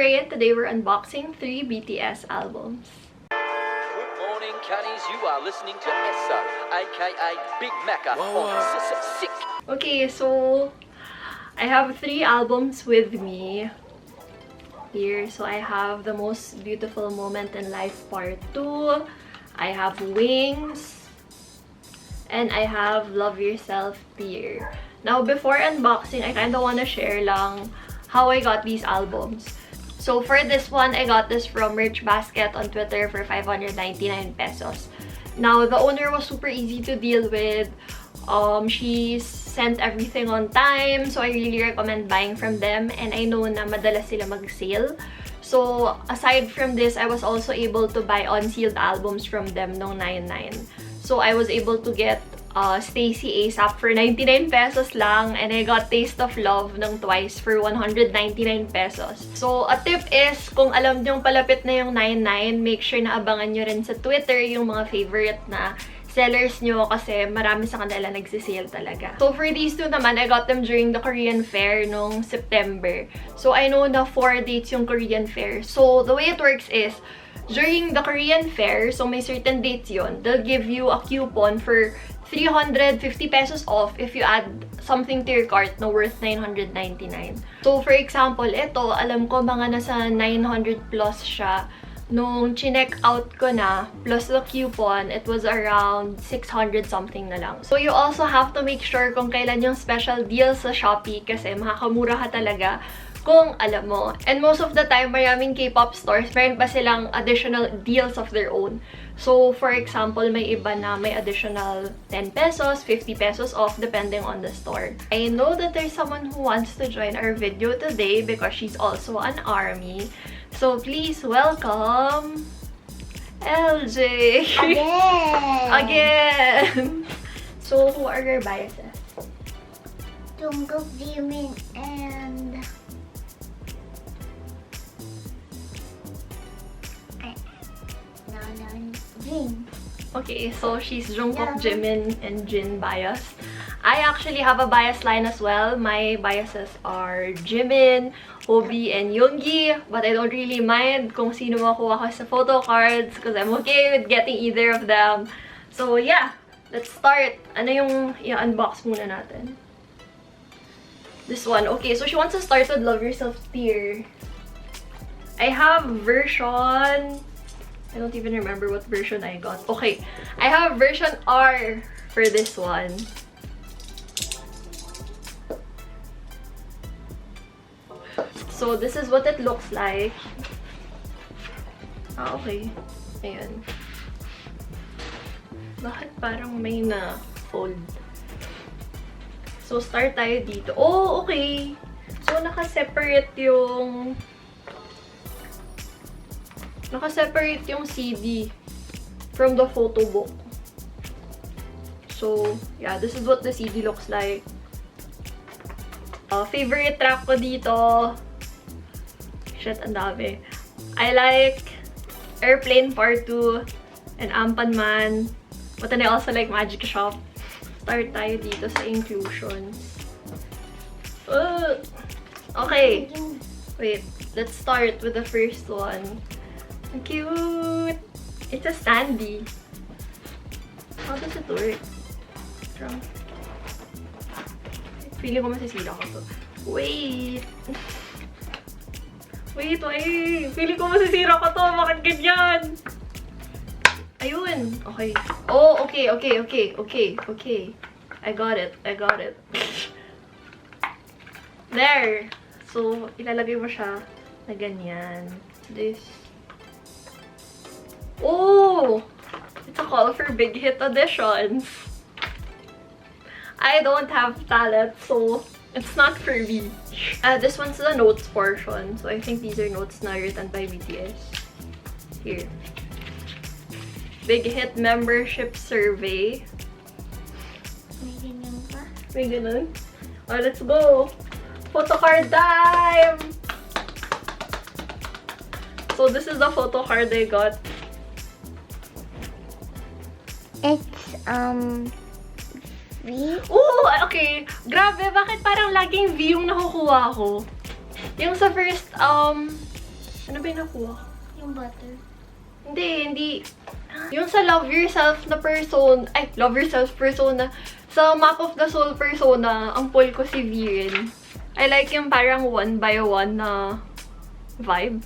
Prai, and today we're unboxing 3 BTS albums. Good morning, Cannies. You are listening to Esso, aka Big Macca on Sick. Okay, so I have 3 albums with me here. So I have The Most Beautiful Moment in Life Part 2, I have Wings, and I have Love Yourself Dear. Now, before unboxing, I kind of want to share lang how I got these albums. So for this one, I got this from Merch Basket on Twitter for 599 pesos. Now, the owner was super easy to deal with. She sent everything on time, so I really recommend buying from them. And I know na madalas sila mag-sale. So aside from this, I was also able to buy unsealed albums from them nung 99. So I was able to get Stacy ASAP for 99 pesos lang, and I got Taste of Love ng Twice for 199 pesos. So, a tip is, kung alam nyong palapit na yung 99, make sure na abangan nyo rin sa Twitter yung mga favorite na sellers nyo kasi marami sa kanila nagsisale talaga. So, for these two naman, I got them during the Korean Fair nung September. So, I know na 4 dates yung Korean Fair. So, the way it works is, during the Korean Fair, so may certain dates yon, they'll give you a coupon for 350 pesos off if you add something to your cart na worth 999. So, for example, ito, alam ko mga nasa 900 plus siya. Nung chinek out ko na, plus the coupon, it was around 600 something na lang. So, you also have to make sure kung kailan yung special deal sa Shopee kasi makakamura ka talaga kung alam mo. And most of the time, maraming K-pop stores, meron pa silang additional deals of their own. So, for example, may iba na may additional 10 pesos, 50 pesos off depending on the store. I know that there's someone who wants to join our video today because she's also an ARMY. So, please welcome LJ! Again! Again! So, who are your biases? Jungkook, Jimin, and... Jin. Okay, so she's Jungkook, Jimin, and Jin biased. I actually have a bias line as well. My biases are Jimin, Hobi, and Yoongi. But I don't really mind kung sino makuha ko sa photo cards because I'm okay with getting either of them. So yeah, let's start. Ano yung i-unbox muna natin? This one. Okay, so she wants to start with Love Yourself Dear. I have version... I don't even remember what version I got. Okay, I have version R for this one. So, this is what it looks like. Ah, okay. Ayan. Bakit parang may na-fold? So, start tayo dito. Oh, okay. So, naka-separate yung... Naka-separate yung CD from the photo book. So, yeah, this is what the CD looks like. Favorite track ko dito. Shit, ang dami. I like Airplane Part 2 and Ampan Man. But then I also like Magic Shop. Start tayo dito sa inclusions. Okay. Wait, let's start with the first one. Cute! It's a standee. How does it work? Feeling ko masisira ko to. Wait! Wait! Feeling ko masisira ko to. Bakit ganyan? Ayun! Okay. Oh, okay. I got it. There! So, ilalagay mo siya na ganyan. This. Oh! It's a call for big hit auditions. I don't have talent, so it's not for me. This one's the notes portion. So I think these are notes na written by BTS. Here. Big hit membership survey. May ganyan pa? May ganun? Oh, let's go! Photo card time! So this is the photo card I got. It's, V? Oh, okay. Grabe, bakit parang laging V yung nakukuha ko? Yung sa first, Ano ba yung nakuha? Yung butter. Hindi. Yung sa Love Yourself na person, ay, Love Yourself persona, sa Map of the Soul persona, ang pull ko si Viren. I like yung parang one by one na vibe.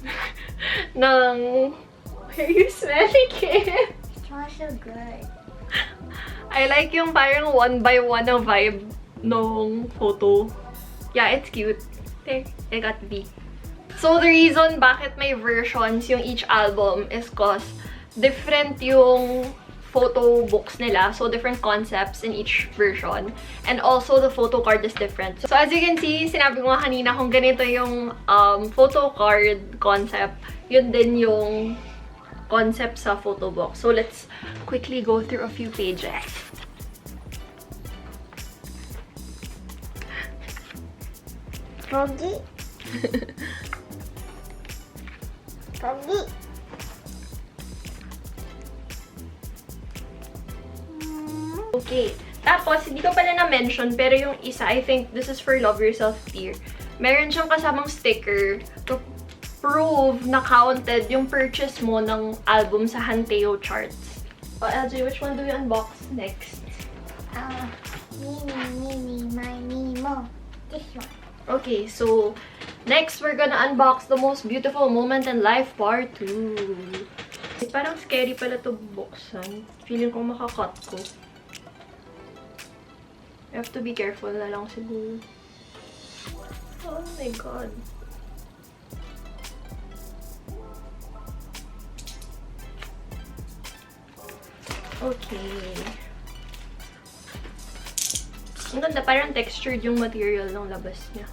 ng, why are you smelling it? It smells so good. I like yung parang one by one na vibe nung photo. Yeah, it's cute. There, I got V. So, the reason bakit may versions yung each album is cause different yung photo books nila. So, different concepts in each version. And also, the photo card is different. So, as you can see, sinabi ko nga kanina kung ganito yung photo card concept, yun din yung concept sa photo book. So, let's quickly go through a few pages. Froggy. Froggy. Okay. Tapos, hindi ko pala na-mention, pero yung isa, I think this is for Love Yourself tier. Meron siyang kasamang sticker to prove na counted yung purchase mo ng album sa Hanteo charts. LJ, which one do we unbox next? Mini, my Nemo. This one. Okay, so next we're gonna unbox the most beautiful moment in life part 2. Parang scary pala to buksan. Feeling ko makakat ko. I have to be careful na lang siguro. Oh my god. Okay. Ang ganda, parang textured yung material ng labas niya.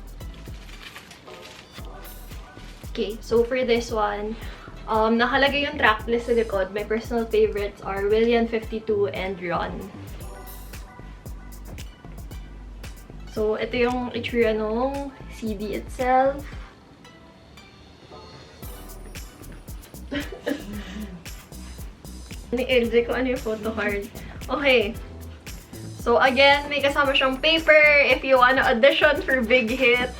Okay, so for this one, nakalagay yung tracklist sa likod. My personal favorites are William 52 and Run. So, ito yung itsura ng CD itself. Ni LJ ko ano yung photo card. Okay. So, again, may kasama siyang paper if you wanna audition for Big Hit.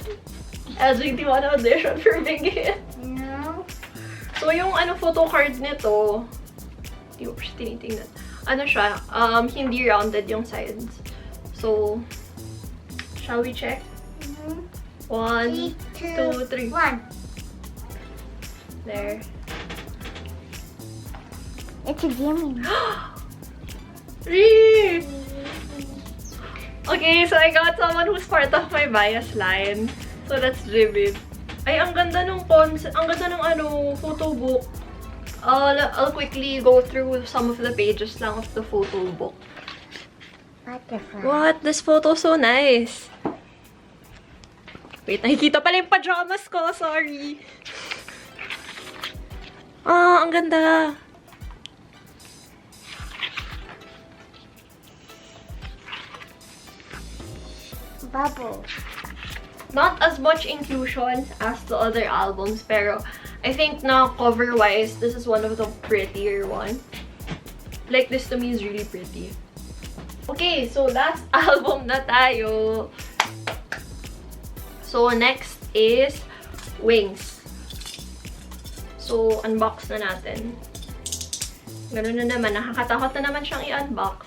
LJ, do you wanna audition for Big Hit? No. So, yung ano photo card nito, hindi ko siya tinitingnan. Ano siya, hindi rounded yung sides. So, shall we check? 1, 2, 3. 1. There. It's a gaming. Really? Okay, so I got someone who's part of my bias line. So that's vivid. Ay, ang ganda nung ang ganda ng ano, photo book. I'll quickly go through some of the pages lang of the photo book. Butterfly. What? This photo's so nice. Wait, nakikita pala yung pajamas ko. Sorry. Ah, ang ganda. Bubble. Not as much inclusions as the other albums, pero I think na cover-wise, this is one of the prettier one. Like, this to me is really pretty. Okay, so last album na tayo. So, next is Wings. So, unbox na natin. Ganun na naman. Nakakatakot na naman siyang i-unbox.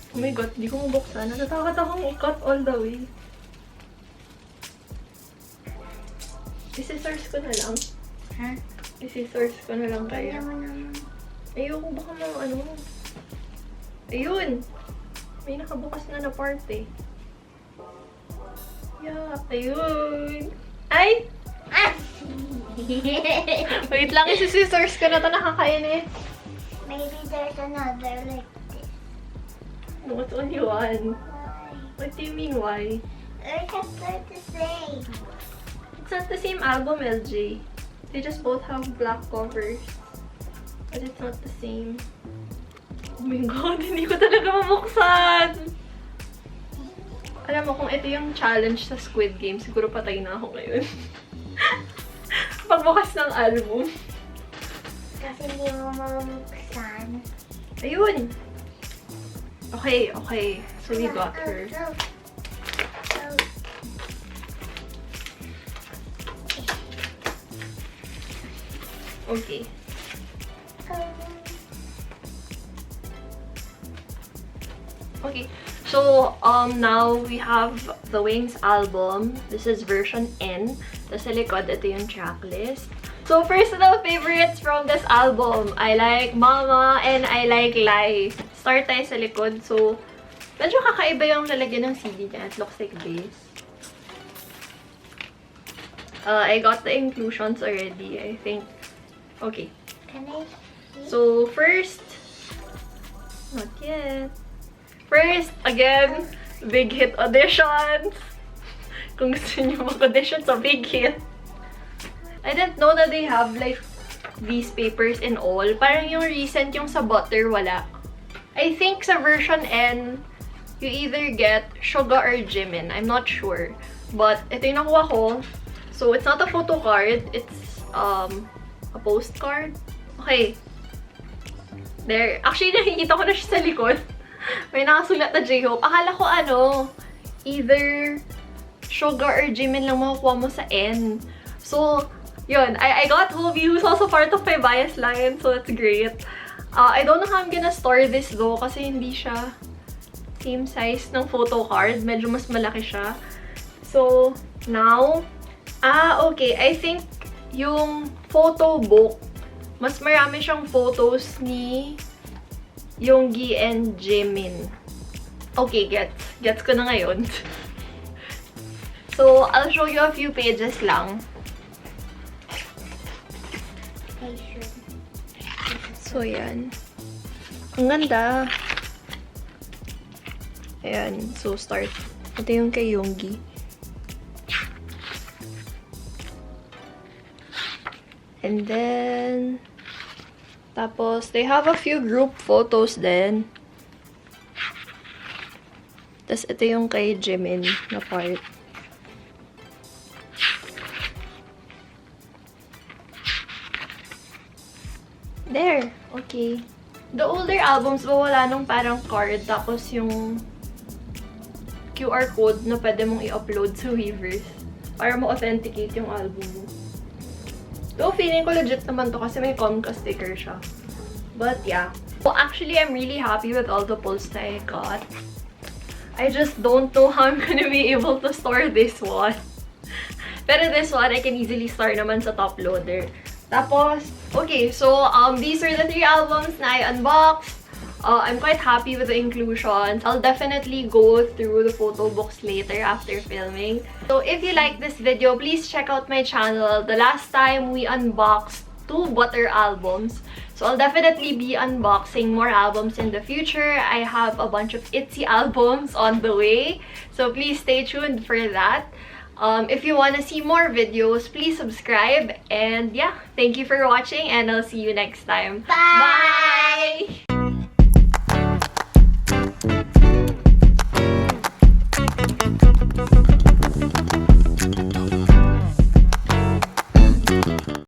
Oh my god, di ko mabuksan. Natatakot akong i-cut all the way. I-scissors ko na lang. Ha? I-scissors ko na lang kaya. Kaya mo naman. Ayoko, baka mga ano. Ayun! May nakabukas na part eh. Yeah, ayun! Ay! Ah! Wait lang, i-scissors ko na ito. Nakakainis. Maybe there's another like this. No, it's only one. Why? What do you mean, why? They're just like the same. It's not the same album, LJ. They just both have black covers. But it's not the same. Oh my god, hindi ko talaga mabuksan! Alam mo, kung ito yung challenge sa Squid Game, siguro patay na ako ngayon. Pagbukas ng album. Kasi hindi mo mabuksan. Ayun! Okay, okay. So we got her. Okay. Okay. So, now we have the Wings album. This is version N. Tapos sa likod, ito yung tracklist. So, personal favorites from this album. I like Mama and I like Lai. Start tayo sa likod. So, medyo kakaiba yung lalagyan ng CD niya. It looks like this. I got the inclusions already, I think. Okay. Can I see? So, first, not yet. First, again, big hit auditions. Kung gusto niyo mag-audition sa big hit. I didn't know that they have like these papers and all. Parang yung recent yung sa Butter, wala. I think sa version N, you either get Suga or Jimin. I'm not sure. But ito yung nakuha ko. So, it's not a photo card. It's a postcard. Okay. There. Actually, nakikita ko na siya sa likod. May nakasulat na J-Hope. Akala ko either Suga or Jimin lang makukuha mo sa N. So, yun. I got Hobie, who's also part of my bias line. So, that's great. I don't know how I'm gonna store this though kasi hindi siya same size ng photo card. Medyo mas malaki siya. So, now, okay. I think yung photo book, mas marami siyang photos ni Yoongi and Jimin. Okay, gets ko na ngayon. So, I'll show you a few pages lang. So, yan. Ang ganda. Ayan. So, start. Ito yung kay Yoongi. And then, tapos, they have a few group photos din. Tapos, ito yung kay Jimin na part. There. Okay. The older albums, wala nung parang card. Tapos, yung QR code na pwede mong i-upload sa Weverse para ma-authenticate yung album mo. So, feeling ko legit naman to kasi may Comcast sticker siya. But, yeah. So, actually, I'm really happy with all the polls that I got. I just don't know how I'm gonna be able to store this one. Pero this one, I can easily store naman sa top loader. Tapos, okay, so, these are the 3 albums na I unboxed. I'm quite happy with the inclusions. I'll definitely go through the photo books later after filming. So if you like this video, please check out my channel. The last time we unboxed 2 Butter albums. So I'll definitely be unboxing more albums in the future. I have a bunch of ITZY albums on the way. So please stay tuned for that. If you want to see more videos, please subscribe. And yeah, thank you for watching and I'll see you next time. Bye! Bye!